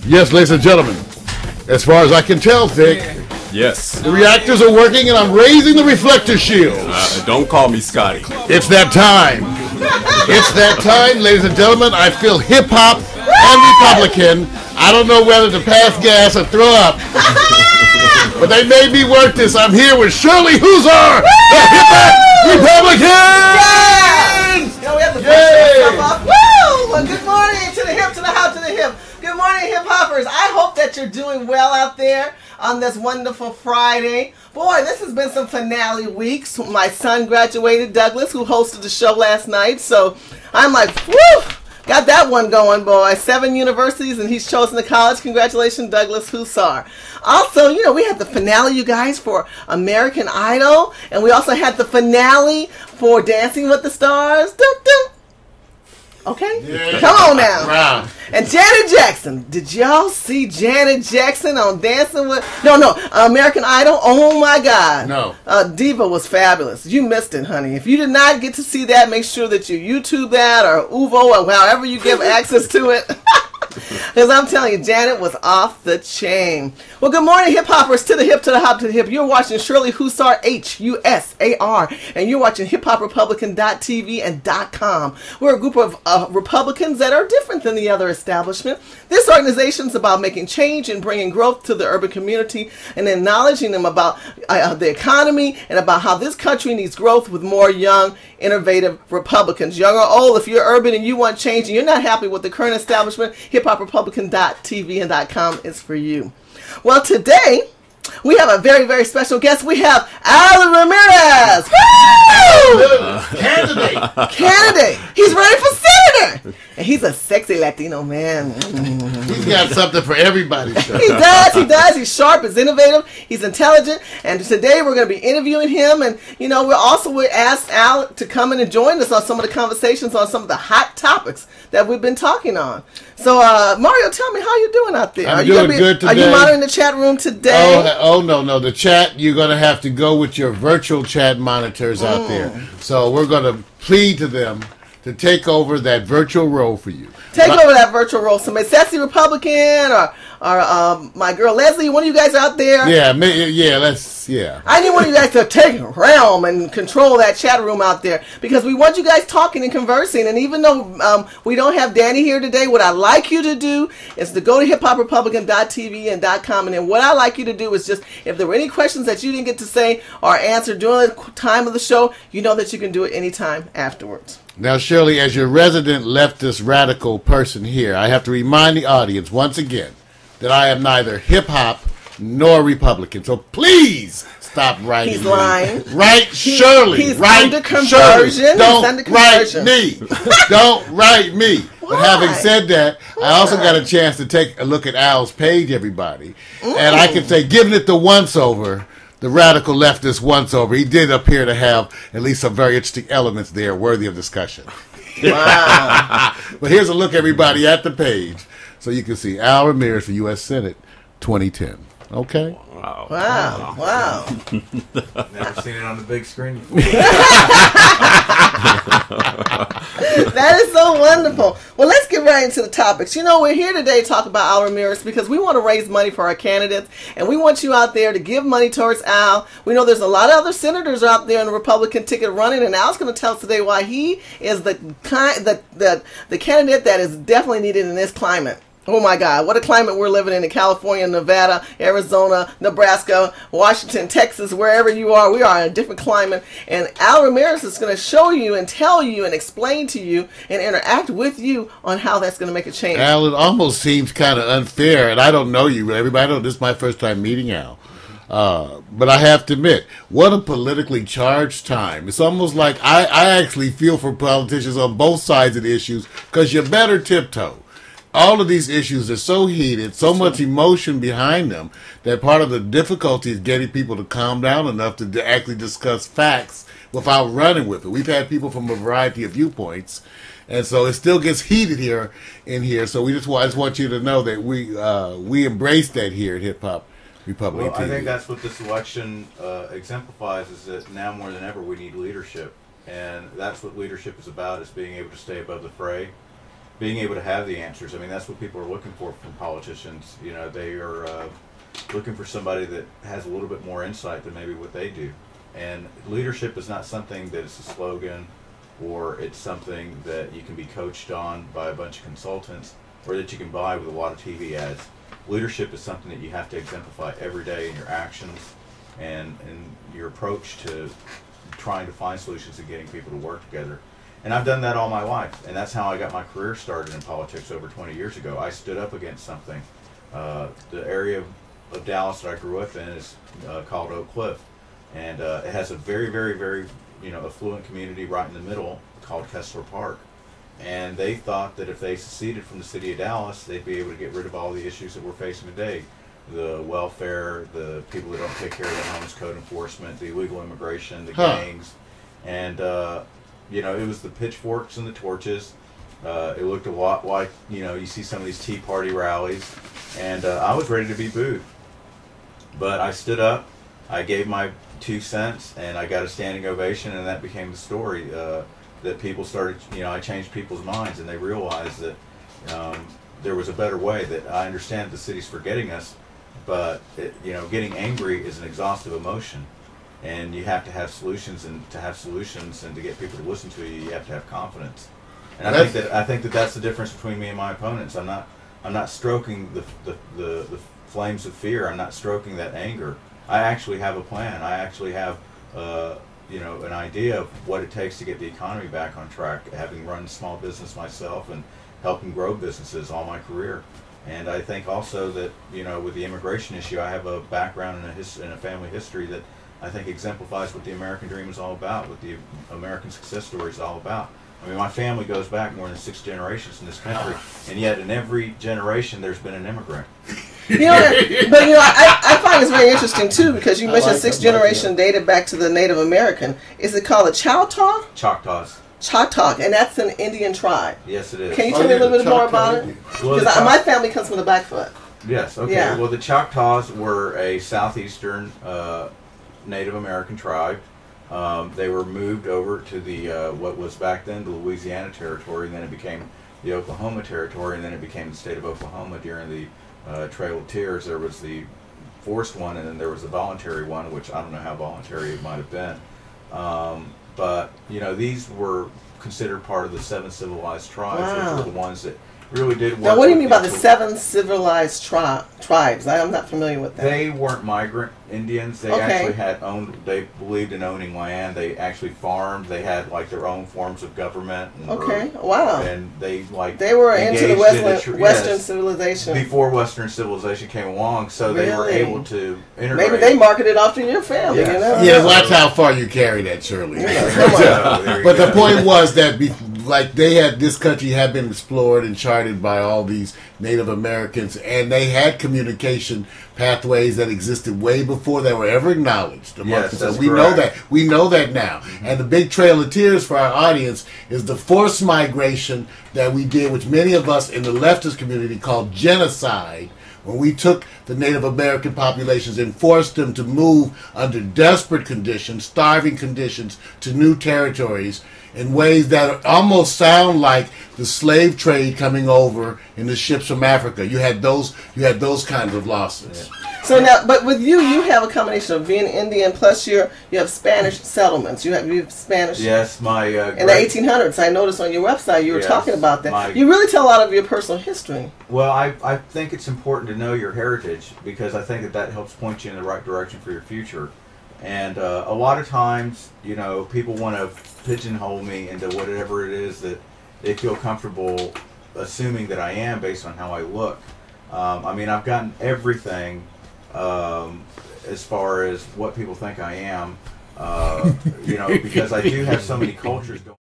Yes, ladies and gentlemen, as far as I can tell, Vic, yes, the reactors are working and I'm raising the reflector shields. Don't call me Scotty. It's that time. It's that time, ladies and gentlemen. I feel hip-hop and Republican. I don't know whether to pass gas or throw up. But they made me work this. I'm here with Shirley Huzar, the hip-hop Republican! Yeah, we have the stuff off. Woo! Well, good morning to the hip, to the hop, to the hip. Good morning, hip-hoppers. I hope that you're doing well out there on this wonderful Friday. Boy, this has been some finale weeks. My son graduated, Douglas, who hosted the show last night. So I'm like, woo! Got that one going, boy. 7 universities, and he's chosen the college. Congratulations, Douglas Huzar. Also, you know, we had the finale, you guys, for American Idol. And we also had the finale for Dancing with the Stars. Dun, dun. Okay? Yeah. Come on now. Wow. And Janet Jackson. Did y'all see Janet Jackson on Dancing with... No, American Idol? Oh, my God. No. Diva was fabulous. You missed it, honey. If you did not get to see that, make sure that you YouTube that or Uvo or however you give access to it. Because I'm telling you, Janet was off the chain. Well, good morning, hip-hoppers. To the hip, to the hop, to the hip. You're watching Shirley Huzar, H-U-S-A-R. And you're watching HipHopRepublican.tv and .com. We're a group of Republicans that are different than the other establishment. This organization is about making change and bringing growth to the urban community and acknowledging them about the economy and about how this country needs growth with more young, innovative Republicans. Young or old, if you're urban and you want change and you're not happy with the current establishment, HipHopRepublican.tv and .com is for you. Well, today we have a very, very special guest. We have Ramirez. Candidate. He's running for senator. And he's a sexy Latino man. He's got something for everybody. He does. He's sharp, he's innovative, he's intelligent. And today we're going to be interviewing him. And, you know, we asked Al to come in and join us on some of the conversations on some of the hot topics that we've been talking on. So, Mario, tell me, how you doing out there? I'm doing good today. Are you monitoring the chat room today? Oh, no. The chat, you're going to have to go with your virtual chat monitors out there. So we're going to plead to them to take over that virtual role for you. Take over that virtual role. Somebody, Sassy Republican or my girl Leslie, one of you guys out there. Yeah. I need one of you guys to take realm and control that chat room out there because we want you guys talking and conversing. And even though we don't have Danny here today, what I'd like you to do is to go to HipHopRepublican.tv and .com. And then what I'd like you to do is just, if there were any questions that you didn't get to say or answer during the time of the show, you know that you can do it anytime afterwards. Now, Shirley, as your resident leftist radical person here, I have to remind the audience once again that I am neither hip-hop nor Republican. So please stop writing He's me. lying. Right, Shirley. He's right, under conversion. Shirley. Don't write me. Don't write me. Why? But having said that, I also got a chance to take a look at Al's page, everybody. And I can say, giving it the once-over, the radical leftist once-over, he did appear to have at least some very interesting elements there worthy of discussion. Wow. But here's a look, everybody, at the page. So you can see Al Ramirez for U.S. Senate 2010. Okay? Wow. Never seen it on the big screen. That is so wonderful. Well, let's get right into the topics. You know, we're here today to talk about Al Ramirez because we want to raise money for our candidates, and we want you out there to give money towards Al. We know there's a lot of other senators out there in the Republican ticket running, and Al's going to tell us today why he is the candidate that is definitely needed in this climate. Oh my God, what a climate we're living in California, Nevada, Arizona, Nebraska, Washington, Texas, wherever you are. We are in a different climate. And Al Ramirez is going to show you and tell you and explain to you and interact with you on how that's going to make a change. Al, it almost seems kind of unfair, and I don't know you, everybody. I know this is my first time meeting Al. But I have to admit, what a politically charged time. It's almost like I actually feel for politicians on both sides of the issues because you better tiptoe. All of these issues are so heated, so much emotion behind them, that part of the difficulty is getting people to calm down enough to actually discuss facts without running with it. We've had people from a variety of viewpoints, and so it still gets heated in here. So I just want you to know that we embrace that here at Hip Hop Republic TV. I think that's what this election exemplifies, is that now more than ever we need leadership. And that's what leadership is about, is being able to stay above the fray being able to have the answers. I mean, that's what people are looking for from politicians. You know, they are looking for somebody that has a little bit more insight than maybe what they do. And leadership is not something that is a slogan, or it's something that you can be coached on by a bunch of consultants, or that you can buy with a lot of TV ads. Leadership is something that you have to exemplify every day in your actions and your approach to trying to find solutions and getting people to work together. And I've done that all my life, and that's how I got my career started in politics over 20 years ago. I stood up against something. The area of Dallas that I grew up in is called Oak Cliff, and it has a very, very, very affluent community right in the middle called Kessler Park. And they thought that if they seceded from the city of Dallas, they'd be able to get rid of all the issues that we're facing today. The welfare, the people that don't take care of the homeless, code enforcement, the illegal immigration, the gangs. And, it was the pitchforks and the torches. It looked a lot like, you see some of these Tea Party rallies. And I was ready to be booed. But I stood up, I gave my 2 cents, and I got a standing ovation, and that became the story. That people started, I changed people's minds, and they realized that there was a better way. That I understand the city's forgetting us, but getting angry is an exhaustive emotion, and you have to have solutions. And to have solutions and to get people to listen to you, you have to have confidence. And I think that that's the difference between me and my opponents. I'm not stroking the flames of fear. I'm not stroking that anger. I actually have a plan. I actually have an idea of what it takes to get the economy back on track, having run small business myself and helping grow businesses all my career. And I think also that, with the immigration issue, I have a background in a family history that I think exemplifies what the American dream is all about, what the American success story is all about. I mean, my family goes back more than 6 generations in this country, and yet in every generation there's been an immigrant. I find it's very interesting too, because you mentioned 6th generation dated back to the Native American. Is it called a Choctaw? Choctaws. Choctaw, and that's an Indian tribe. Yes, it is. Can you tell me a little bit more about it? Because my family comes from the Blackfoot. Yes. Okay. Yeah. Well, the Choctaws were a southeastern Native American tribe. They were moved over to the what was back then the Louisiana territory, and then it became the Oklahoma territory, and then it became the state of Oklahoma during the Trail of Tears. There was the forced one, and then there was the voluntary one, which I don't know how voluntary it might have been. But these were considered part of the 7 civilized tribes, which were the ones that really did work. Now, what do you mean by the 7 civilized tribes? I'm not familiar with that. They weren't migrant Indians. They actually had they believed in owning land. They actually farmed. They had their own forms of government. And they were into the Western civilization before Western civilization came along. So they were able to integrate. Maybe they marketed off to your family. Yes. Yeah, well, that's how far you carry that, Shirley. But the point was that this country had been explored and charted by all these Native Americans, and they had communication pathways that existed way before they were ever acknowledged amongst us. So we know that now. And the big Trail of Tears for our audience is the forced migration that we did, which many of us in the leftist community called genocide, when we took the Native American populations and forced them to move under desperate conditions, starving conditions, to new territories in ways that almost sound like the slave trade coming over in the ships from Africa. You had those kinds of losses. Yeah. So now, but with you have a combination of being Indian plus you have Spanish settlements. You have Spanish. Yes, my in the 1800s. I noticed on your website you were talking about that. You really tell a lot of your personal history. Well, I think it's important to know your heritage, because I think that helps point you in the right direction for your future. And a lot of times, people want to pigeonhole me into whatever it is that they feel comfortable assuming that I am based on how I look. I mean, I've gotten everything as far as what people think I am, because I do have so many cultures going.